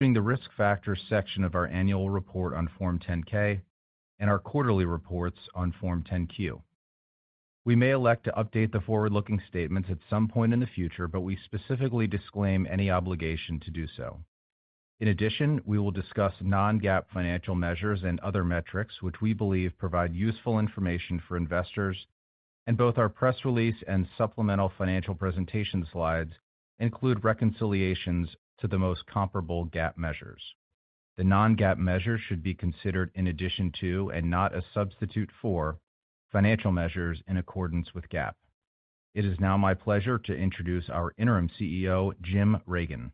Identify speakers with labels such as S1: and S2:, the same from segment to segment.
S1: including the Risk Factors section of our annual report on Form 10-K and our quarterly reports on Form 10-Q. We may elect to update the forward-looking statements at some point in the future, but we specifically disclaim any obligation to do so. In addition, we will discuss non-GAAP financial measures and other metrics which we believe provide useful information for investors, and both our press release and supplemental financial presentation slides include reconciliations to the most comparable GAAP measures. The non-GAAP measures should be considered in addition to, and not a substitute for, financial measures in accordance with GAAP. It is now my pleasure to introduce our Interim CEO, Jim Reagan.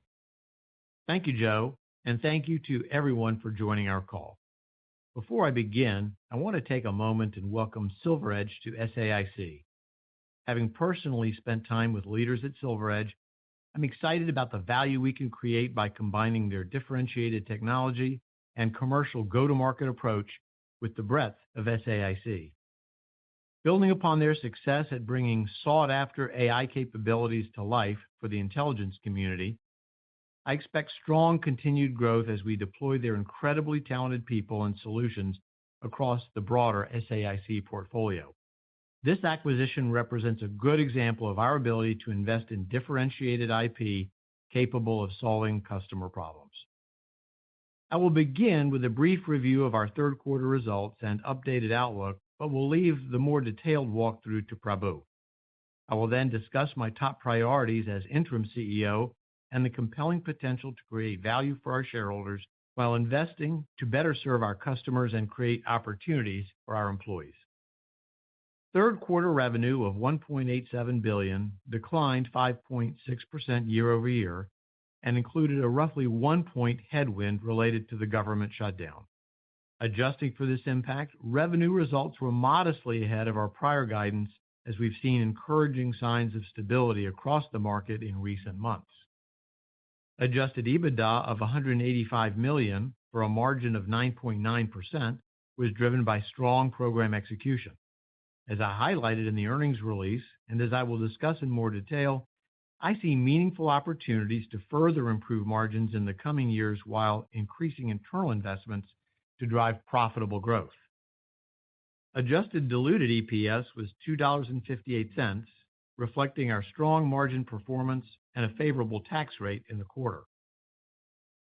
S2: Thank you, Joe, and thank you to everyone for joining our call. Before I begin, I want to take a moment and welcome SilverEdge to SAIC. Having personally spent time with leaders at SilverEdge, I'm excited about the value we can create by combining their differentiated technology and commercial go-to-market approach with the breadth of SAIC. Building upon their success at bringing sought-after AI capabilities to life for the intelligence community, I expect strong continued growth as we deploy their incredibly talented people and solutions across the broader SAIC portfolio. This acquisition represents a good example of our ability to invest in differentiated IP capable of solving customer problems. I will begin with a brief review of our third quarter results and updated outlook, but will leave the more detailed walkthrough to Prabu. I will then discuss my top priorities as interim CEO and the compelling potential to create value for our shareholders while investing to better serve our customers and create opportunities for our employees. Third quarter revenue of $1.87 billion declined 5.6% year-over-year and included a roughly 1-point headwind related to the government shutdown. Adjusting for this impact, revenue results were modestly ahead of our prior guidance as we've seen encouraging signs of stability across the market in recent months. Adjusted EBITDA of $185 million for a margin of 9.9% was driven by strong program execution. As I highlighted in the earnings release, and as I will discuss in more detail, I see meaningful opportunities to further improve margins in the coming years while increasing internal investments to drive profitable growth. Adjusted diluted EPS was $2.58, reflecting our strong margin performance and a favorable tax rate in the quarter.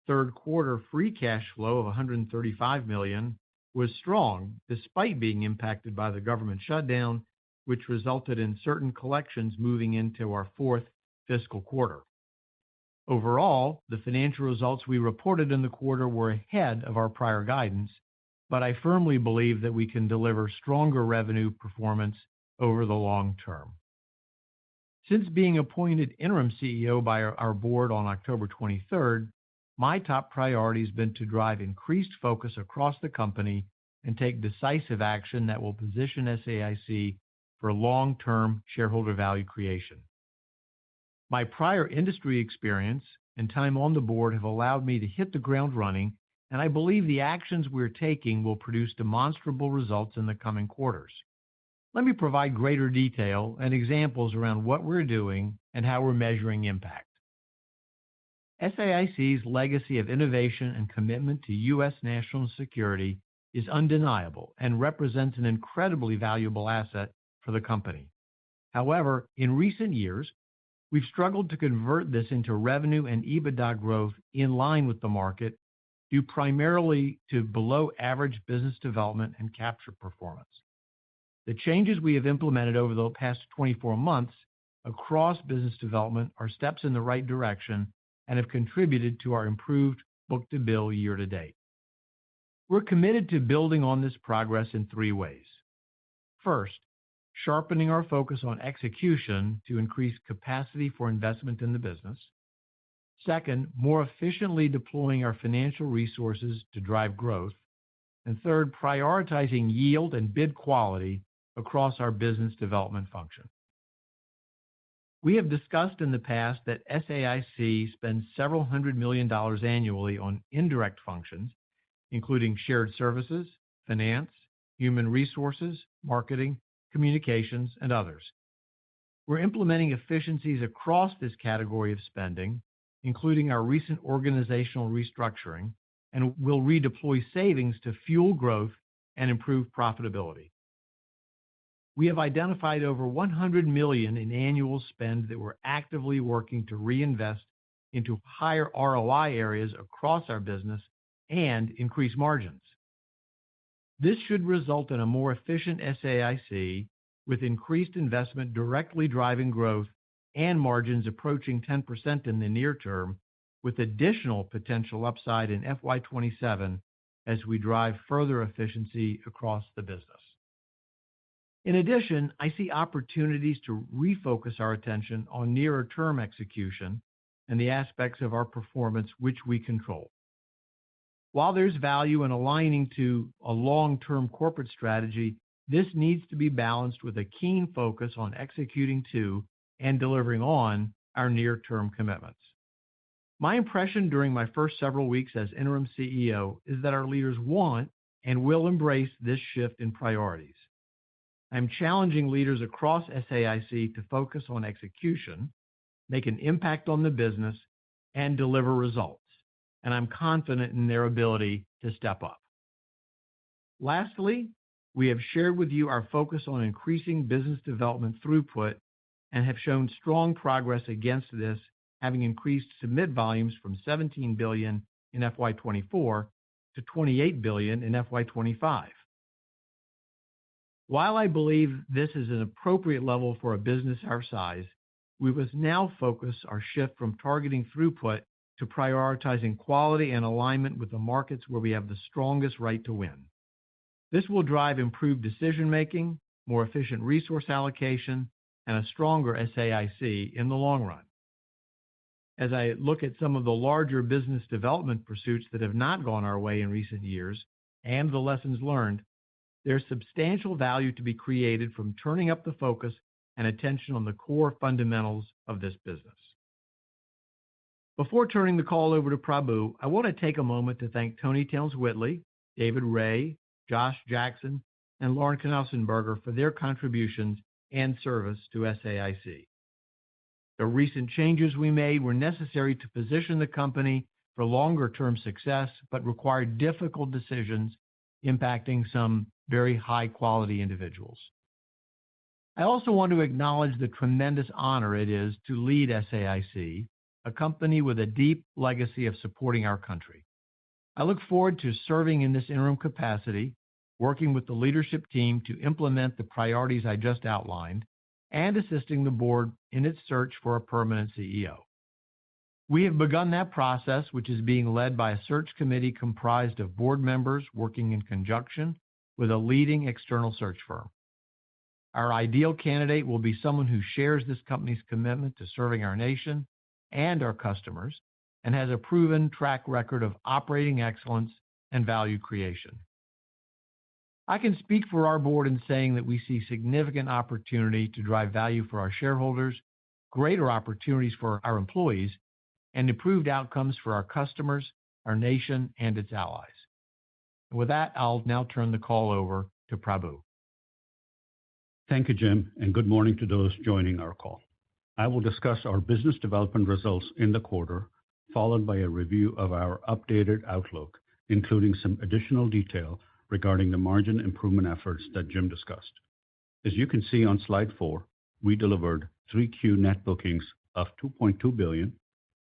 S2: Third quarter free cash flow of $135 million was strong despite being impacted by the government shutdown, which resulted in certain collections moving into our fourth fiscal quarter. Overall, the financial results we reported in the quarter were ahead of our prior guidance, but I firmly believe that we can deliver stronger revenue performance over the long term. Since being appointed interim CEO by our board on October 23rd, my top priority has been to drive increased focus across the company and take decisive action that will position SAIC for long-term shareholder value creation. My prior industry experience and time on the board have allowed me to hit the ground running, and I believe the actions we're taking will produce demonstrable results in the coming quarters. Let me provide greater detail and examples around what we're doing and how we're measuring impact. SAIC's legacy of innovation and commitment to U.S. national security is undeniable and represents an incredibly valuable asset for the company. However, in recent years, we've struggled to convert this into revenue and EBITDA growth in line with the market, due primarily to below-average business development and capture performance. The changes we have implemented over the past 24 months across business development are steps in the right direction and have contributed to our improved book-to-bill year-to-date. We're committed to building on this progress in 3 ways. First, sharpening our focus on execution to increase capacity for investment in the business. Second, more efficiently deploying our financial resources to drive growth. And third, prioritizing yield and bid quality across our business development function. We have discussed in the past that SAIC spends several $100 million annually on indirect functions, including shared services, finance, human resources, marketing, communications, and others. We're implementing efficiencies across this category of spending, including our recent organizational restructuring, and will redeploy savings to fuel growth and improve profitability. We have identified over $100 million in annual spend that we're actively working to reinvest into higher ROI areas across our business and increase margins. This should result in a more efficient SAIC with increased investment directly driving growth and margins approaching 10% in the near term, with additional potential upside in FY27 as we drive further efficiency across the business. In addition, I see opportunities to refocus our attention on nearer-term execution and the aspects of our performance which we control. While there's value in aligning to a long-term corporate strategy, this needs to be balanced with a keen focus on executing to and delivering on our near-term commitments. My impression during my first several weeks as interim CEO is that our leaders want and will embrace this shift in priorities. I'm challenging leaders across SAIC to focus on execution, make an impact on the business, and deliver results, and I'm confident in their ability to step up. Lastly, we have shared with you our focus on increasing business development throughput and have shown strong progress against this, having increased submit volumes from $17 billion in FY24 to $28 billion in FY25. While I believe this is an appropriate level for a business our size, we must now focus our shift from targeting throughput to prioritizing quality and alignment with the markets where we have the strongest right to win. This will drive improved decision-making, more efficient resource allocation, and a stronger SAIC in the long run. As I look at some of the larger business development pursuits that have not gone our way in recent years and the lessons learned, there's substantial value to be created from turning up the focus and attention on the core fundamentals of this business. Before turning the call over to Prabu, I want to take a moment to thank Tony Towns-Whitley, David Ray, Josh Jackson, and Lauren Knausenberger for their contributions and service to SAIC. The recent changes we made were necessary to position the company for longer-term success, but required difficult decisions impacting some very high-quality individuals. I also want to acknowledge the tremendous honor it is to lead SAIC, a company with a deep legacy of supporting our country. I look forward to serving in this interim capacity, working with the leadership team to implement the priorities I just outlined, and assisting the board in its search for a permanent CEO. We have begun that process, which is being led by a search committee comprised of board members working in conjunction with a leading external search firm. Our ideal candidate will be someone who shares this company's commitment to serving our nation and our customers and has a proven track record of operating excellence and value creation. I can speak for our board in saying that we see significant opportunity to drive value for our shareholders, greater opportunities for our employees, and improved outcomes for our customers, our nation, and its allies. With that, I'll now turn the call over to Prabu.
S3: Thank you, Jim, and good morning to those joining our call. I will discuss our business development results in the quarter, followed by a review of our updated outlook, including some additional detail regarding the margin improvement efforts that Jim discussed. As you can see on slide 4, we delivered 3Q net bookings of $2.2 billion,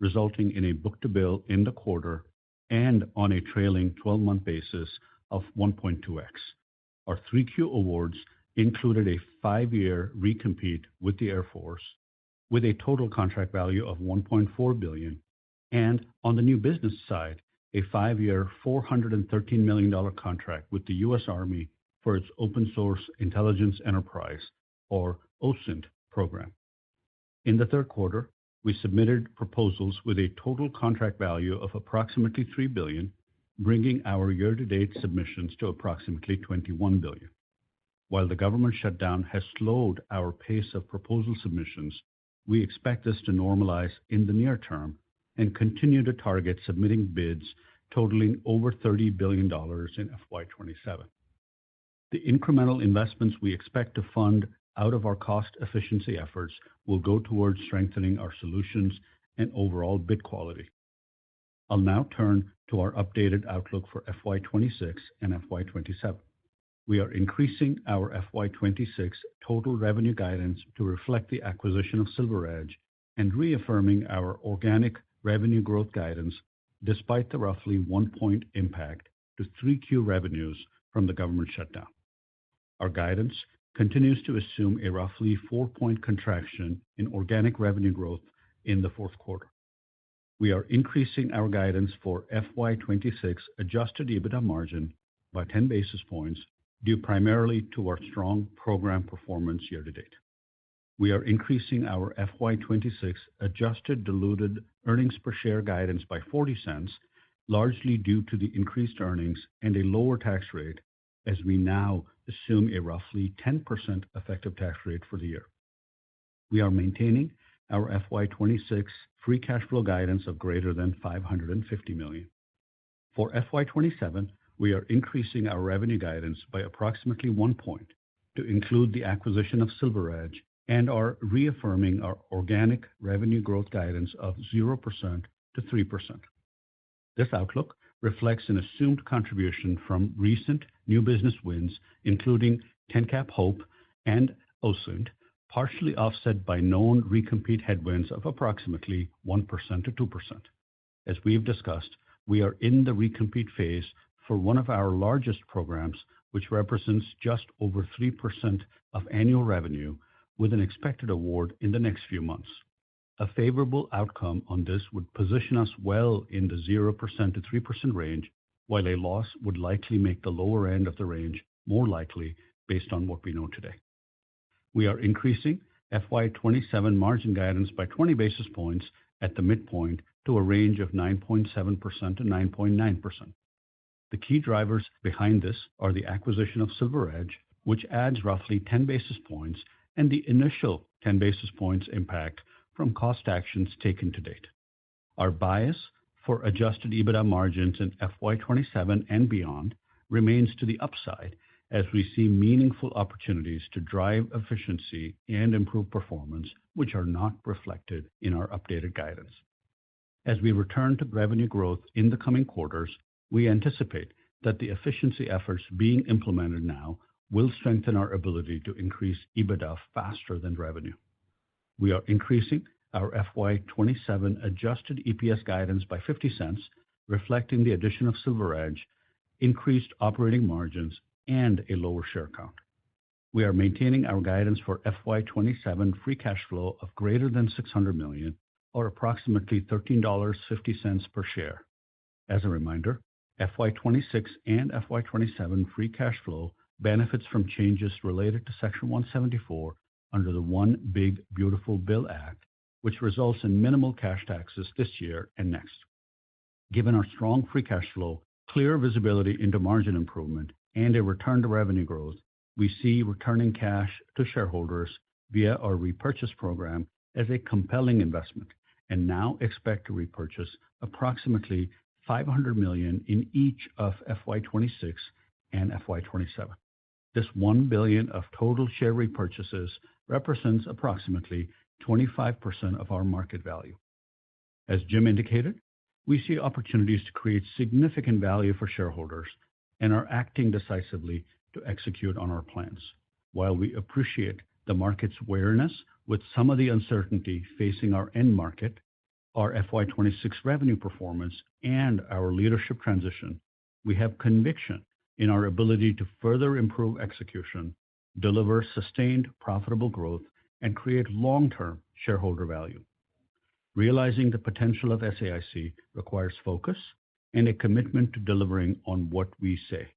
S3: resulting in a book-to-bill in the quarter and on a trailing 12-month basis of 1.2x. Our 3Q awards included a 5-year recompete with the Air Force with a total contract value of $1.4 billion, and on the new business side, a 5-year $413 million contract with the U.S. Army for its Open Source Intelligence Enterprise, or OSINT program. In the third quarter, we submitted proposals with a total contract value of approximately $3 billion, bringing our year-to-date submissions to approximately $21 billion. While the government shutdown has slowed our pace of proposal submissions, we expect this to normalize in the near term and continue to target submitting bids totaling over $30 billion in FY27. The incremental investments we expect to fund out of our cost efficiency efforts will go towards strengthening our solutions and overall bid quality. I'll now turn to our updated outlook for FY26 and FY27. We are increasing our FY26 total revenue guidance to reflect the acquisition of SilverEdge and reaffirming our organic revenue growth guidance despite the roughly 1-point impact to 3Q revenues from the government shutdown. Our guidance continues to assume a roughly 4-point contraction in organic revenue growth in the fourth quarter. We are increasing our guidance for FY26 adjusted EBITDA margin by 10 basis points due primarily to our strong program performance year to date. We are increasing our FY26 adjusted diluted earnings per share guidance by 40 cents, largely due to the increased earnings and a lower tax rate, as we now assume a roughly 10% effective tax rate for the year. We are maintaining our FY26 free cash flow guidance of greater than $550 million. For FY27, we are increasing our revenue guidance by approximately 1 point to include the acquisition of SilverEdge and are reaffirming our organic revenue growth guidance of 0% to 3%. This outlook reflects an assumed contribution from recent new business wins, including TENCAP Hope and OSINT, partially offset by known recompete headwinds of approximately 1% to 2%. As we've discussed, we are in the recompete phase for one of our largest programs, which represents just over 3% of annual revenue, with an expected award in the next few months. A favorable outcome on this would position us well in the 0% to 3% range, while a loss would likely make the lower end of the range more likely based on what we know today. We are increasing FY27 margin guidance by 20 basis points at the midpoint to a range of 9.7% to 9.9%. The key drivers behind this are the acquisition of SilverEdge, which adds roughly 10 basis points, and the initial 10 basis points impact from cost actions taken to date. Our bias for adjusted EBITDA margins in FY27 and beyond remains to the upside as we see meaningful opportunities to drive efficiency and improve performance, which are not reflected in our updated guidance. As we return to revenue growth in the coming quarters, we anticipate that the efficiency efforts being implemented now will strengthen our ability to increase EBITDA faster than revenue. We are increasing our FY27 adjusted EPS guidance by 50 cents, reflecting the addition of SilverEdge, increased operating margins, and a lower share count. We are maintaining our guidance for FY27 free cash flow of greater than $600 million, or approximately $13.50 per share. As a reminder, FY26 and FY27 free cash flow benefits from changes related to Section 174 under the One Big Beautiful Bill Act, which results in minimal cash taxes this year and next. Given our strong free cash flow, clear visibility into margin improvement, and a return to revenue growth, we see returning cash to shareholders via our repurchase program as a compelling investment, and now expect to repurchase approximately $500 million in each of FY26 and FY27. This $1 billion of total share repurchases represents approximately 25% of our market value. As Jim indicated, we see opportunities to create significant value for shareholders and are acting decisively to execute on our plans. While we appreciate the market's wariness with some of the uncertainty facing our end market, our FY26 revenue performance, and our leadership transition, we have conviction in our ability to further improve execution, deliver sustained profitable growth, and create long-term shareholder value. Realizing the potential of SAIC requires focus and a commitment to delivering on what we say.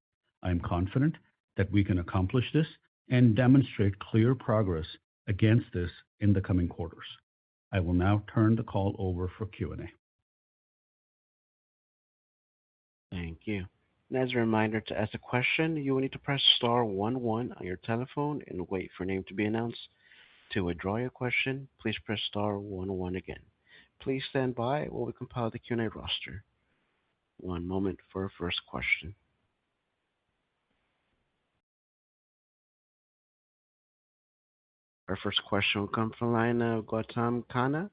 S3: I am confident that we can accomplish this and demonstrate clear progress against this in the coming quarters. I will now turn the call over for Q&A.
S4: Thank you. And as a reminder, to ask a question, you will need to press star 11 on your telephone and wait for your name to be announced. To withdraw your question, please press star 11 again. Please stand by while we compile the Q&A roster. One moment for our first question. Our first question will come from the line of Gautam Khanna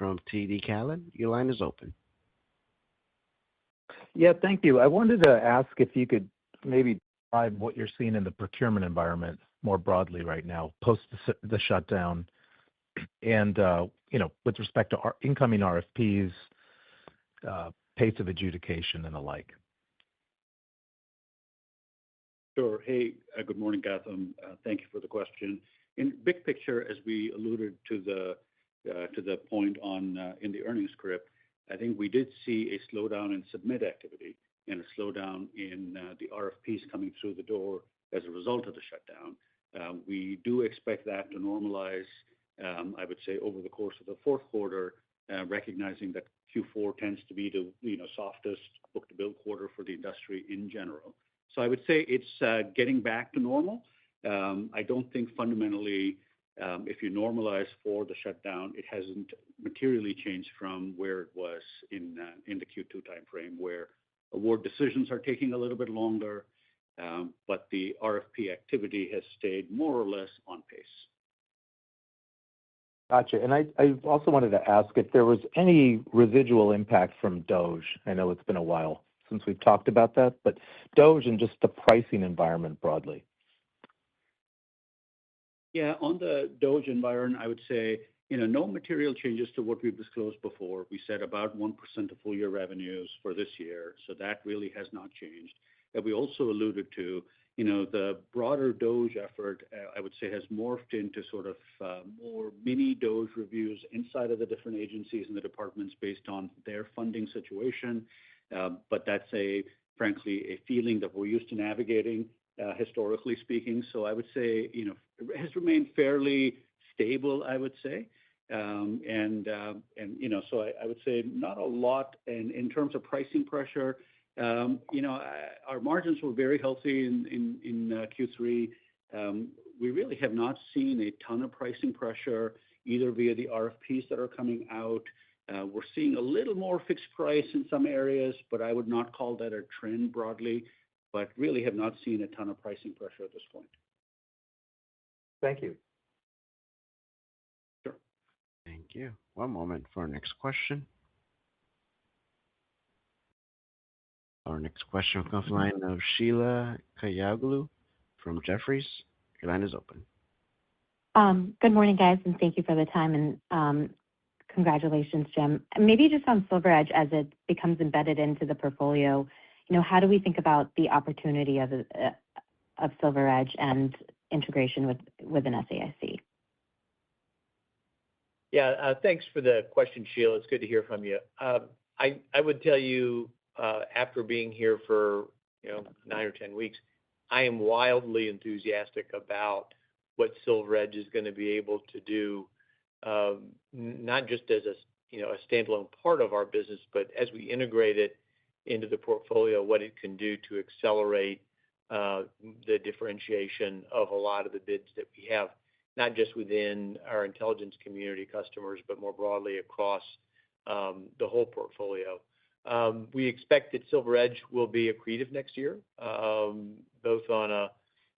S4: from TD Cowen. Your line is open.
S5: Yeah, thank you. I wanted to ask if you could maybe describe what you're seeing in the procurement environment more broadly right now, post the shutdown, and with respect to incoming RFPs, pace of adjudication, and the like.
S3: Sure. Hey, good morning, Gautam. Thank you for the question. In big picture, as we alluded to the point in the earnings script, I think we did see a slowdown in submit activity and a slowdown in the RFPs coming through the door as a result of the shutdown. We do expect that to normalize, I would say, over the course of the fourth quarter, recognizing that Q4 tends to be the softest book-to-bill quarter for the industry in general. So I would say it's getting back to normal. I don't think fundamentally, if you normalize for the shutdown, it hasn't materially changed from where it was in the Q2 timeframe, where award decisions are taking a little bit longer, but the RFP activity has stayed more or less on pace.
S5: Gotcha. And I also wanted to ask if there was any residual impact from DOGE. I know it's been a while since we've talked about that, but DOGE and just the pricing environment broadly.
S3: Yeah, on the DOGE environment, I would say, no material changes to what we've disclosed before. We said about 1% of full year revenues for this year, so that really has not changed. And we also alluded to, the broader DOGE effort, I would say, has morphed into sort of more mini DOGE reviews inside of the different agencies and the departments based on their funding situation. But that's frankly, a feeling that we're used to navigating, historically speaking. So I would say, it has remained fairly stable, I would say. So I would say not a lot. And in terms of pricing pressure, our margins were very healthy in Q3. We really have not seen a ton of pricing pressure, either via the RFPs that are coming out. We're seeing a little more fixed price in some areas, but I would not call that a trend broadly, but really have not seen a ton of pricing pressure at this point.
S5: Thank you.
S3: Sure.
S4: Thank you. One moment for our next question. Our next question comes from the line of Sheila Kahyaoglu from Jefferies. Your line is open.
S6: Good morning, guys, and thank you for the time, and congratulations, Jim. Maybe just on SilverEdge, as it becomes embedded into the portfolio, how do we think about the opportunity of SilverEdge and integration within SAIC?
S2: Yeah, thanks for the question, Sheila. It's good to hear from you. I would tell you, after being here for 9 or 10 weeks, I am wildly enthusiastic about what SilverEdge is going to be able to do, not just as a standalone part of our business, but as we integrate it into the portfolio, what it can do to accelerate the differentiation of a lot of the bids that we have, not just within our intelligence community customers, but more broadly across the whole portfolio. We expect that SilverEdge will be accretive next year, both on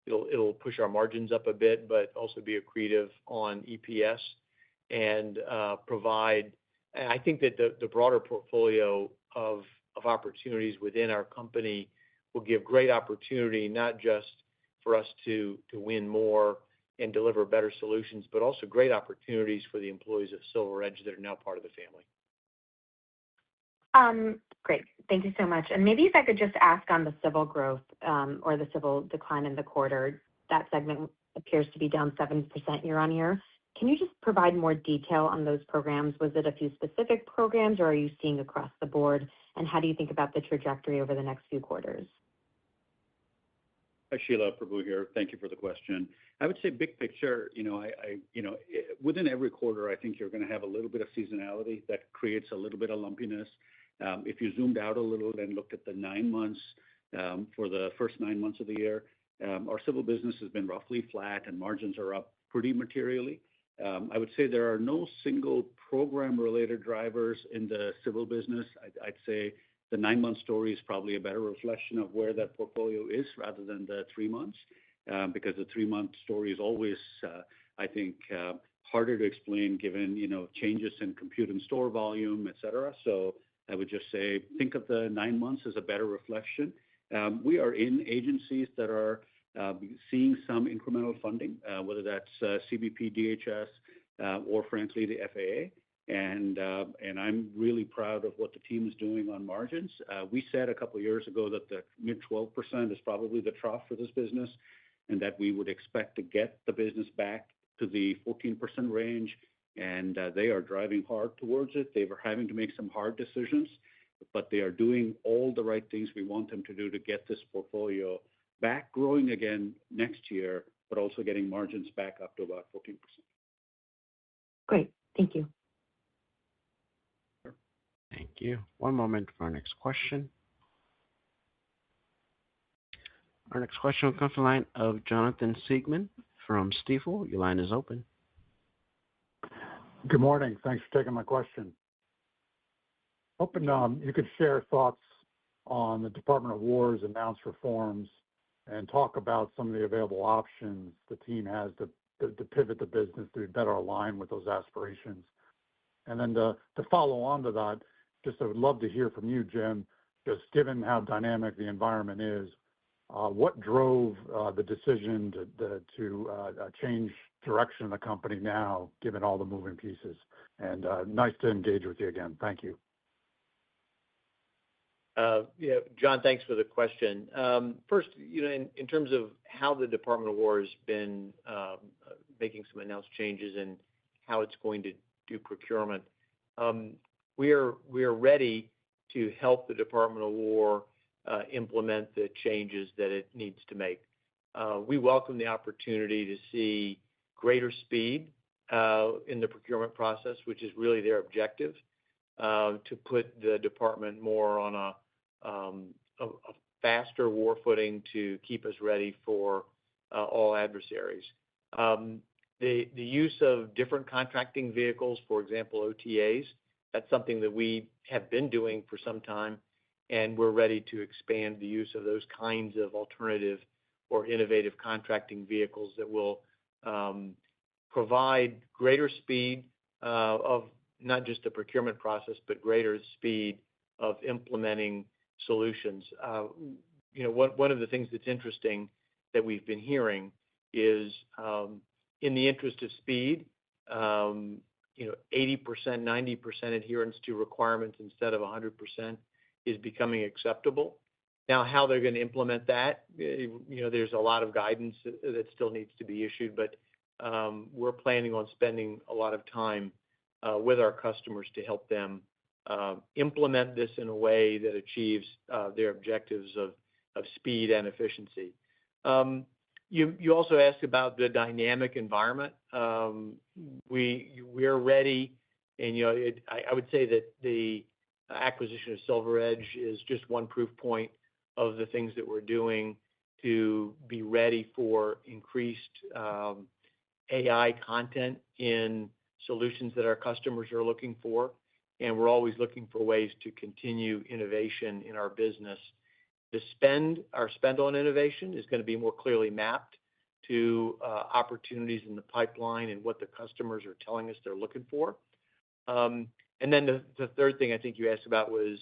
S2: it'll push our margins up a bit, but also be accretive on EPS and provide. I think that the broader portfolio of opportunities within our company will give great opportunity, not just for us to win more and deliver better solutions, but also great opportunities for the employees of SilverEdge that are now part of the family.
S6: Great. Thank you so much. And maybe if I could just ask on the civil growth, or the civil decline in the quarter, that segment appears to be down 7% year on year. Can you just provide more detail on those programs? Was it a few specific programs, or are you seeing across the board? And how do you think about the trajectory over the next few quarters?
S3: Hi, Sheila, Prabhu here. Thank you for the question. I would say big picture, within every quarter, I think you're going to have a little bit of seasonality that creates a little bit of lumpiness. If you zoomed out a little and looked at the 9 months, for the first 9 months of the year, our civil business has been roughly flat and margins are up pretty materially. I would say there are no single program-related drivers in the civil business. I'd say the 9-month story is probably a better reflection of where that portfolio is rather than the 3 months, because the 3-month story is always, I think, harder to explain given, changes in compute and store volume, et cetera. So I would just say, think of the 9 months as a better reflection. We are in agencies that are seeing some incremental funding, whether that's CBP, DHS, or frankly, the FAA. And I'm really proud of what the team is doing on margins. We said a couple of years ago that the mid 12% is probably the trough for this business, and that we would expect to get the business back to the 14% range. And they are driving hard towards it. They were having to make some hard decisions, but they are doing all the right things we want them to do to get this portfolio back growing again next year, but also getting margins back up to about 14%.
S6: Great. Thank you.
S4: Thank you. One moment for our next question. Our next question will come from the line of Jonathan Siegmann from Stifel. Your line is open.
S7: Good morning. Thanks for taking my question. Hoping you could share thoughts on the Department of War's announced reforms and talk about some of the available options the team has to pivot the business to better align with those aspirations. And then to follow on to that, I would love to hear from you, Jim, just given how dynamic the environment is, what drove the decision to change direction of the company now, given all the moving pieces? And nice to engage with you again. Thank you.
S2: Yeah, John, thanks for the question. First, in terms of how the Department of War has been making some announced changes and how it's going to do procurement, we are ready to help the Department of War implement the changes that it needs to make. We welcome the opportunity to see greater speed in the procurement process, which is really their objective, to put the department more on a faster war footing to keep us ready for all adversaries. The use of different contracting vehicles, for example, OTAs, that's something that we have been doing for some time, and we're ready to expand the use of those kinds of alternative or innovative contracting vehicles that will provide greater speed of not just the procurement process, but greater speed of implementing solutions. One of the things that's interesting that we've been hearing is in the interest of speed, 80%, 90% adherence to requirements instead of 100% is becoming acceptable. Now, how they're going to implement that, there's a lot of guidance that still needs to be issued, but we're planning on spending a lot of time with our customers to help them implement this in a way that achieves their objectives of speed and efficiency. You also asked about the dynamic environment. We are ready, and I would say that the acquisition of SilverEdge is just one proof point of the things that we're doing to be ready for increased AI content in solutions that our customers are looking for. And we're always looking for ways to continue innovation in our business. Our spend on innovation is going to be more clearly mapped to opportunities in the pipeline and what the customers are telling us they're looking for. And then the third thing I think you asked about was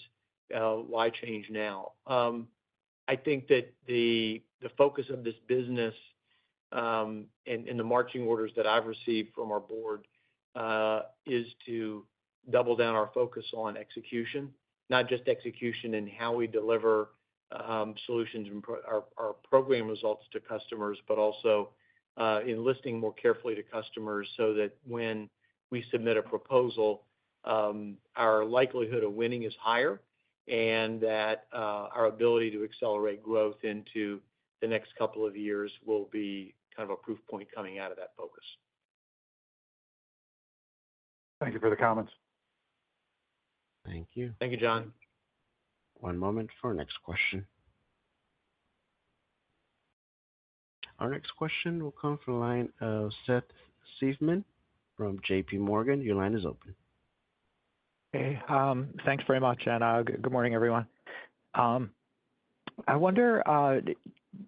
S2: why change now? I think that the focus of this business and the marching orders that I've received from our board is to double down our focus on execution, not just execution in how we deliver solutions and our program results to customers, but also in listening more carefully to customers so that when we submit a proposal, our likelihood of winning is higher, and that our ability to accelerate growth into the next couple of years will be kind of a proof point coming out of that focus.
S7: Thank you for the comments.
S4: Thank you.
S2: Thank you, John.
S4: One moment for our next question. Our next question will come from the line of Seth Seifman from JP Morgan. Your line is open.
S8: Hey, thanks very much, and good morning, everyone. I wonder,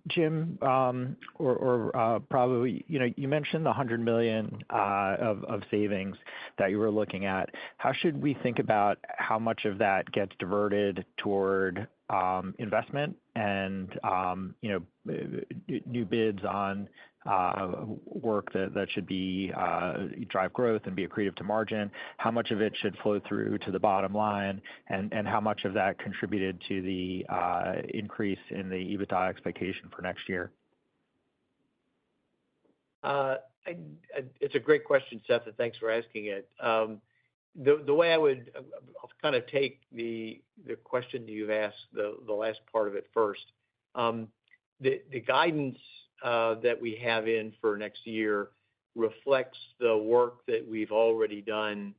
S8: Jim, or probably, you mentioned the $100 million of savings that you were looking at. How should we think about how much of that gets diverted toward investment and new bids on work that should be drive growth and be accretive to margin? How much of it should flow through to the bottom line, and how much of that contributed to the increase in the EBITDA expectation for next year?
S2: It's a great question, Seth, and thanks for asking it. The way I'll kind of take the question that you've asked, the last part of it first. The guidance that we have in for next year reflects the work that we've already done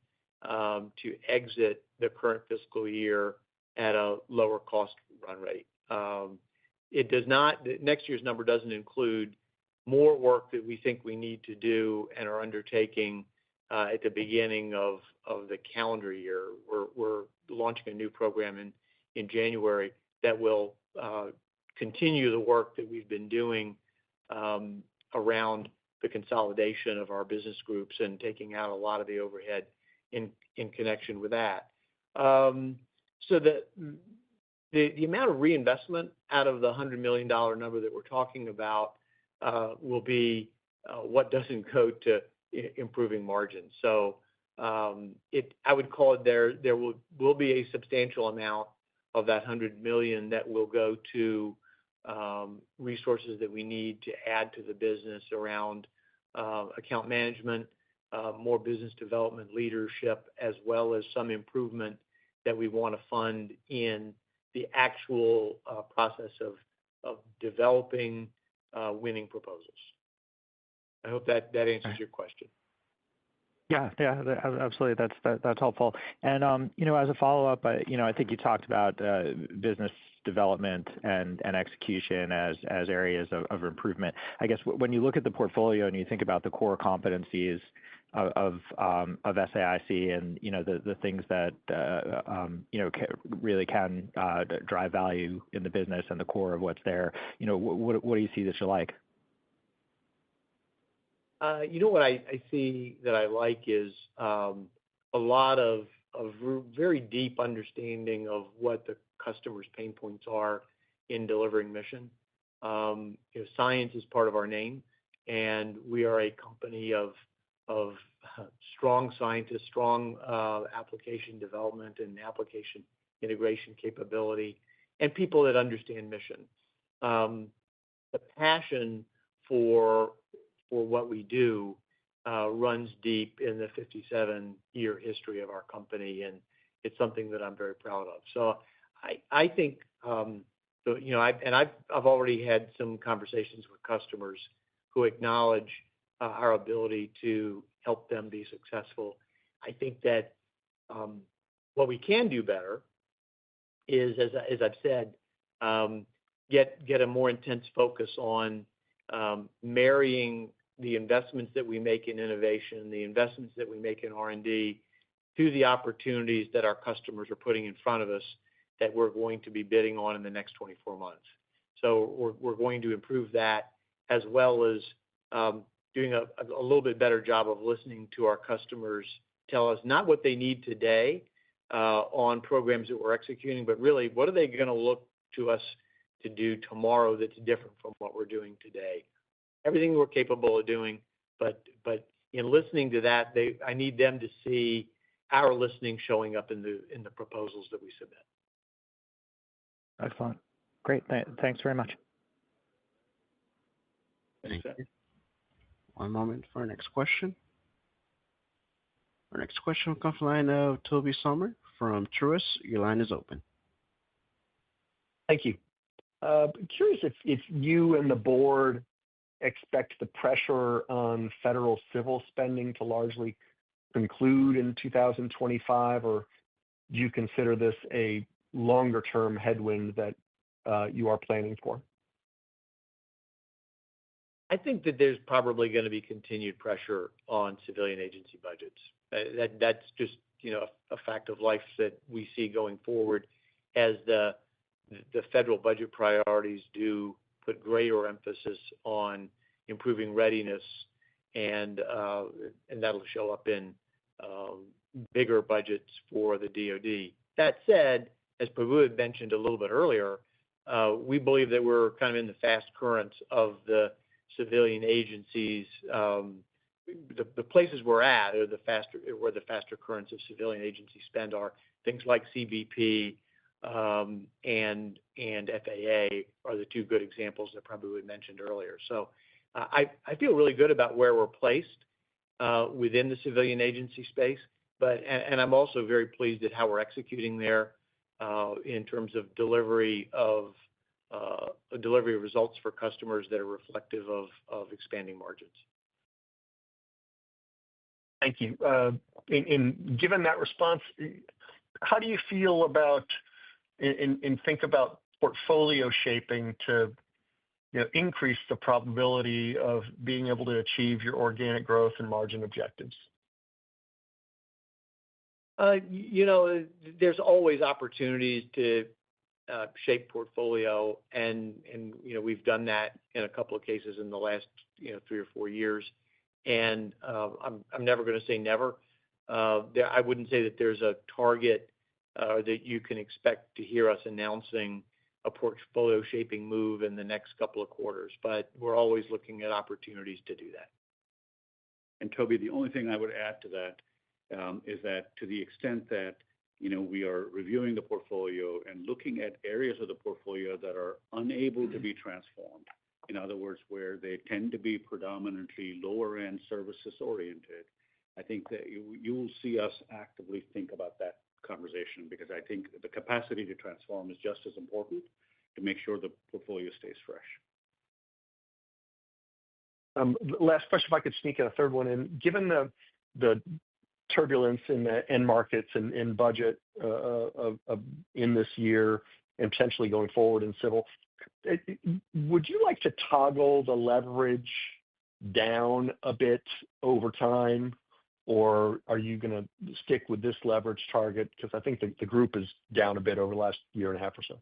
S2: to exit the current fiscal year at a lower cost run rate. It does not. Next year's number doesn't include more work that we think we need to do and are undertaking at the beginning of the calendar year. We're launching a new program in January that will continue the work that we've been doing around the consolidation of our business groups and taking out a lot of the overhead in connection with that. So the amount of reinvestment out of the $100 million number that we're talking about will be what doesn't go to improving margins. So I would call it there will be a substantial amount of that $100 million that will go to resources that we need to add to the business around account management, more business development leadership, as well as some improvement that we want to fund in the actual process of developing winning proposals. I hope that answers your question.
S8: Yeah, absolutely. That's helpful. And as a follow-up, I think you talked about business development and execution as areas of improvement. I guess when you look at the portfolio and you think about the core competencies of SAIC and the things that really can drive value in the business and the core of what's there, what do you see that you like?
S2: What I see that I like is a lot of very deep understanding of what the customer's pain points are in delivering mission. Science is part of our name, and we are a company of strong scientists, strong application development and application integration capability, and people that understand mission. The passion for what we do runs deep in the 57-year history of our company, and it's something that I'm very proud of. So I think, I've already had some conversations with customers who acknowledge our ability to help them be successful. I think that what we can do better is, as I've said, get a more intense focus on marrying the investments that we make in innovation, the investments that we make in R&D, to the opportunities that our customers are putting in front of us that we're going to be bidding on in the next 24 months. So we're going to improve that, as well as doing a little bit better job of listening to our customers tell us not what they need today on programs that we're executing, but really what are they going to look to us to do tomorrow that's different from what we're doing today. Everything we're capable of doing, but in listening to that, I need them to see our listening showing up in the proposals that we submit.
S8: Excellent. Great. Thanks very much.
S4: Thank you. One moment for our next question. Our next question will come from the line of Tobey Sommer from Truist. Your line is open.
S9: Thank you. Curious if you and the board expect the pressure on federal civil spending to largely conclude in 2025, or do you consider this a longer-term headwind that you are planning for?
S2: I think that there's probably going to be continued pressure on civilian agency budgets. That's just a fact of life that we see going forward as the federal budget priorities do put greater emphasis on improving readiness, and that'll show up in bigger budgets for the DoD. That said, as Prabu had mentioned a little bit earlier, we believe that we're kind of in the fast currents of the civilian agencies. The places we're at are where the faster currents of civilian agency spend are. Things like CBP and FAA are the two good examples that Prabu had mentioned earlier. So I feel really good about where we're placed within the civilian agency space, and I'm also very pleased at how we're executing there in terms of delivery of results for customers that are reflective of expanding margins.
S9: Thank you. Given that response, how do you feel about and think about portfolio shaping to increase the probability of being able to achieve your organic growth and margin objectives?
S2: There's always opportunities to shape portfolio, and we've done that in a couple of cases in the last 3 or 4 years. And I'm never going to say never. I wouldn't say that there's a target that you can expect to hear us announcing a portfolio shaping move in the next couple of quarters, but we're always looking at opportunities to do that.
S3: And Toby, the only thing I would add to that is that to the extent that we are reviewing the portfolio and looking at areas of the portfolio that are unable to be transformed, in other words, where they tend to be predominantly lower-end services oriented, I think that you will see us actively think about that conversation, because I think the capacity to transform is just as important to make sure the portfolio stays fresh.
S9: Last question, if I could sneak in a third one in. Given the turbulence in the end markets and in budget in this year and potentially going forward in civil, would you like to toggle the leverage down a bit over time, or are you going to stick with this leverage target? Because I think the group is down a bit over the last year and a half or so.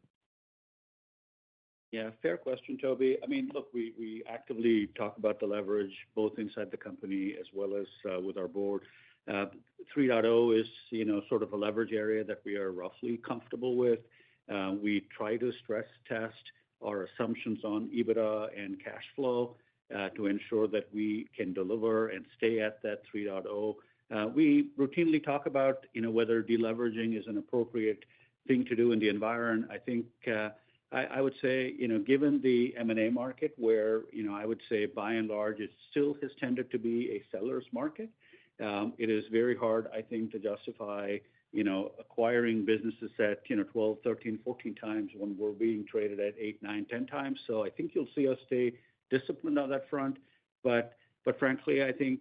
S3: Yeah, fair question, Toby. I mean, look, we actively talk about the leverage both inside the company as well as with our board. 3.0 is, sort of a leverage area that we are roughly comfortable with. We try to stress test our assumptions on EBITDA and cash flow to ensure that we can deliver and stay at that 3.0. We routinely talk about, whether deleveraging is an appropriate thing to do in the environment. I think I would say, given the M&A market where, I would say by and large, it still has tended to be a seller's market. It is very hard, I think, to justify, acquiring businesses at, 12, 13, 14 times when we're being traded at 8, 9, 10 times. So I think you'll see us stay disciplined on that front. But frankly, I think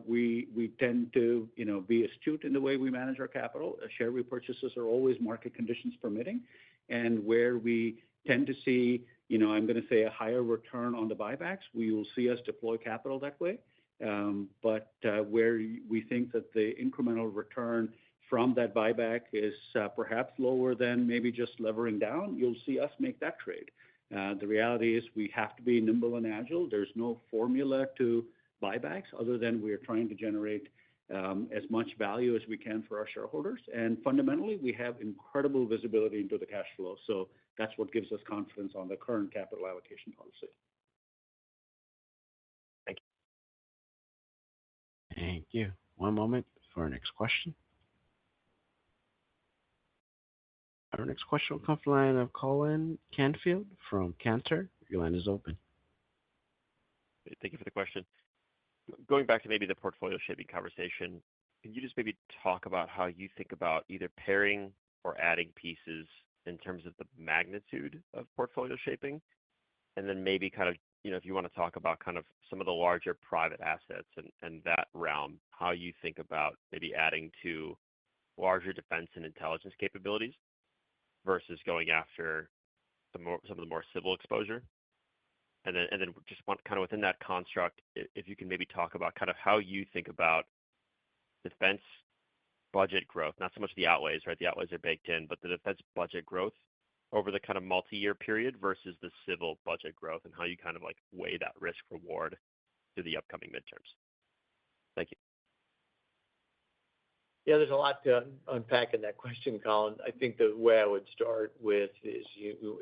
S3: we tend to, be astute in the way we manage our capital. Share repurchases are always market conditions permitting. And where we tend to see, I'm going to say a higher return on the buybacks, we will see us deploy capital that way. But where we think that the incremental return from that buyback is perhaps lower than maybe just levering down, you'll see us make that trade. The reality is we have to be nimble and agile. There's no formula to buybacks other than we are trying to generate as much value as we can for our shareholders. And fundamentally, we have incredible visibility into the cash flow. So that's what gives us confidence on the current capital allocation policy.
S9: Thank you.
S4: Thank you. One moment for our next question. Our next question will come from the line of Colin Canfield from Cantor. Your line is open.
S10: Thank you for the question. Going back to maybe the portfolio shaping conversation, can you just maybe talk about how you think about either pairing or adding pieces in terms of the magnitude of portfolio shaping? And then maybe kind of, if you want to talk about kind of some of the larger private assets and that realm, how you think about maybe adding to larger defense and intelligence capabilities versus going after some of the more civil exposure. And then just want kind of within that construct, if you can maybe talk about kind of how you think about defense budget growth, not so much the outlays, right? The outlays are baked in, but the defense budget growth over the kind of multi-year period versus the civil budget growth and how you kind of like weigh that risk reward through the upcoming midterms? Thank you.
S2: Yeah, there's a lot to unpack in that question, Colin. I think the way I would start with is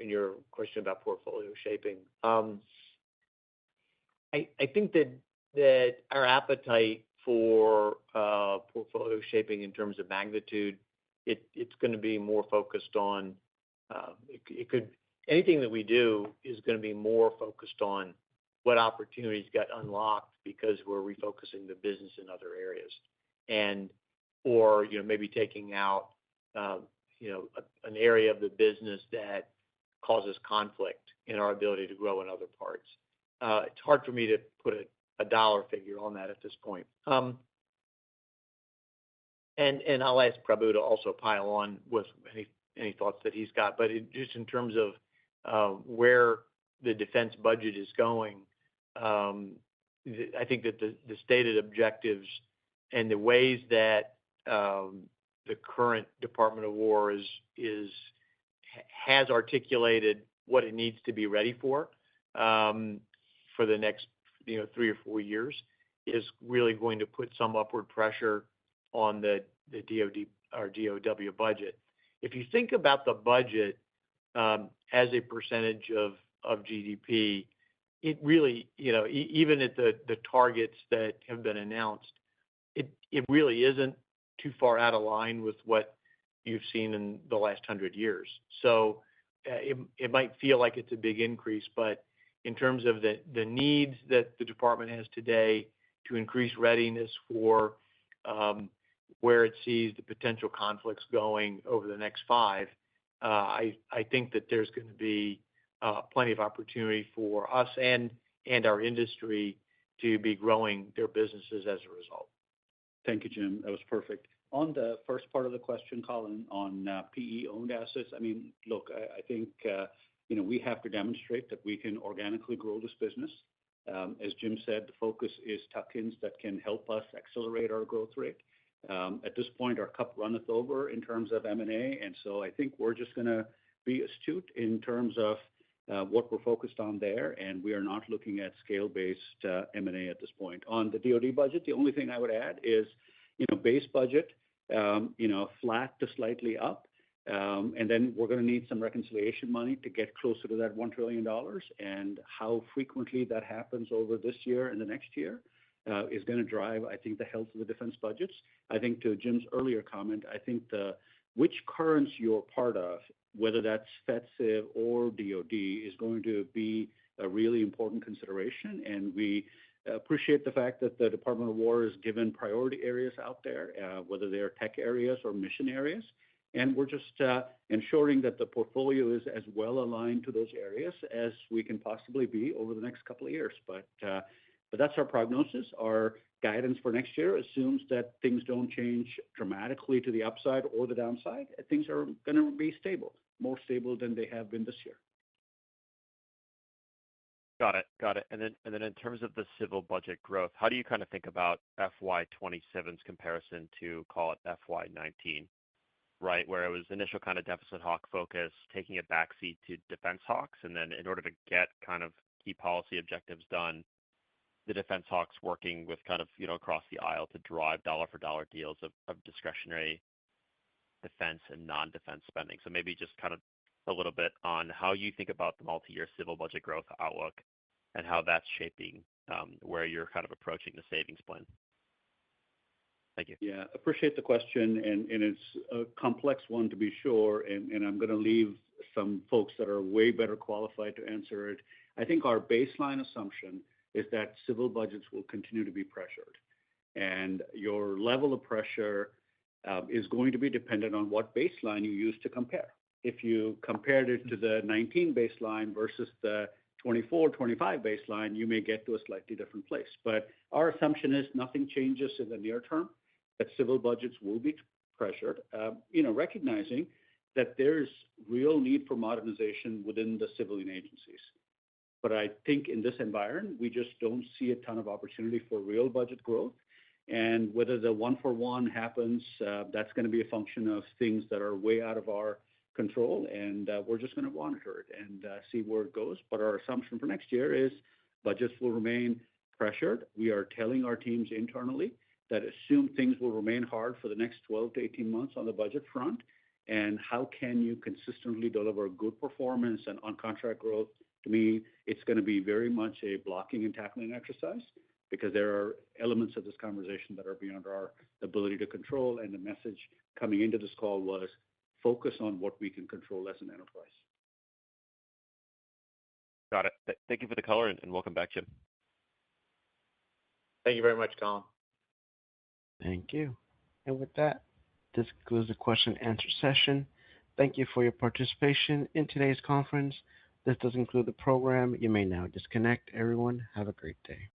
S2: in your question about portfolio shaping. I think that our appetite for portfolio shaping in terms of magnitude, it's going to be more focused on anything that we do is going to be more focused on what opportunities got unlocked because we're refocusing the business in other areas, or maybe taking out an area of the business that causes conflict in our ability to grow in other parts. It's hard for me to put a dollar figure on that at this point. And I'll ask Prabu to also pile on with any thoughts that he's got. But just in terms of where the defense budget is going, I think that the stated objectives and the ways that the current Department of War has articulated what it needs to be ready for the next 3 or 4 years is really going to put some upward pressure on the DoD or DOW budget. If you think about the budget as a percentage of GDP, it really, even at the targets that have been announced, it really isn't too far out of line with what you've seen in the last 100 years. So it might feel like it's a big increase, but in terms of the needs that the department has today to increase readiness for where it sees the potential conflicts going over the next 5, I think that there's going to be plenty of opportunity for us and our industry to be growing their businesses as a result.
S3: Thank you, Jim. That was perfect. On the first part of the question, Colin, on PE-owned assets, I mean, look, I think we have to demonstrate that we can organically grow this business. As Jim said, the focus is tuck-ins that can help us accelerate our growth rate. At this point, our cup runneth over in terms of M&A, and so I think we're just going to be astute in terms of what we're focused on there, and we are not looking at scale-based M&A at this point. On the DoD budget, the only thing I would add is, base budget, flat to slightly up, and then we're going to need some reconciliation money to get closer to that $1 trillion, and how frequently that happens over this year and the next year is going to drive, I think, the health of the defense budgets. I think to Jim's earlier comment, I think which currents you're part of, whether that's FedCiv or DoD, is going to be a really important consideration. And we appreciate the fact that the Department of War is given priority areas out there, whether they're tech areas or mission areas. And we're just ensuring that the portfolio is as well aligned to those areas as we can possibly be over the next couple of years. But that's our prognosis. Our guidance for next year assumes that things don't change dramatically to the upside or the downside. Things are going to be stable, more stable than they have been this year.
S10: Got it. And then in terms of the civil budget growth, how do you kind of think about FY27's comparison to, call it, FY19, right, where it was initial kind of deficit hawk focus, taking a backseat to defense hawks, and then in order to get kind of key policy objectives done, the defense hawks working with kind of, across the aisle to drive dollar-for-dollar deals of discretionary defense and non-defense spending. So maybe just kind of a little bit on how you think about the multi-year civil budget growth outlook and how that's shaping where you're kind of approaching the savings plan. Thank you.
S3: Yeah, appreciate the question, and it's a complex one to be sure, and I'm going to leave some folks that are way better qualified to answer it. I think our baseline assumption is that civil budgets will continue to be pressured, and your level of pressure is going to be dependent on what baseline you use to compare. If you compared it to the 19 baseline versus the 24-25 baseline, you may get to a slightly different place. But our assumption is nothing changes in the near term, that civil budgets will be pressured, recognizing that there's real need for modernization within the civilian agencies. But I think in this environment, we just don't see a ton of opportunity for real budget growth. And whether the 1-for-1 happens, that's going to be a function of things that are way out of our control, and we're just going to monitor it and see where it goes. But our assumption for next year is budgets will remain pressured. We are telling our teams internally that assume things will remain hard for the next 12 to 18 months on the budget front. And how can you consistently deliver good performance and on-contract growth? To me, it's going to be very much a blocking and tackling exercise because there are elements of this conversation that are beyond our ability to control. And the message coming into this call was focus on what we can control as an enterprise.
S10: Got it. Thank you for the color and welcome back, Jim.
S11: Thank you very much, Colin.
S4: Thank you. And with that, this concludes the question and answer session. Thank you for your participation in today's conference. This does conclude the program. You may now disconnect. Everyone, have a great day.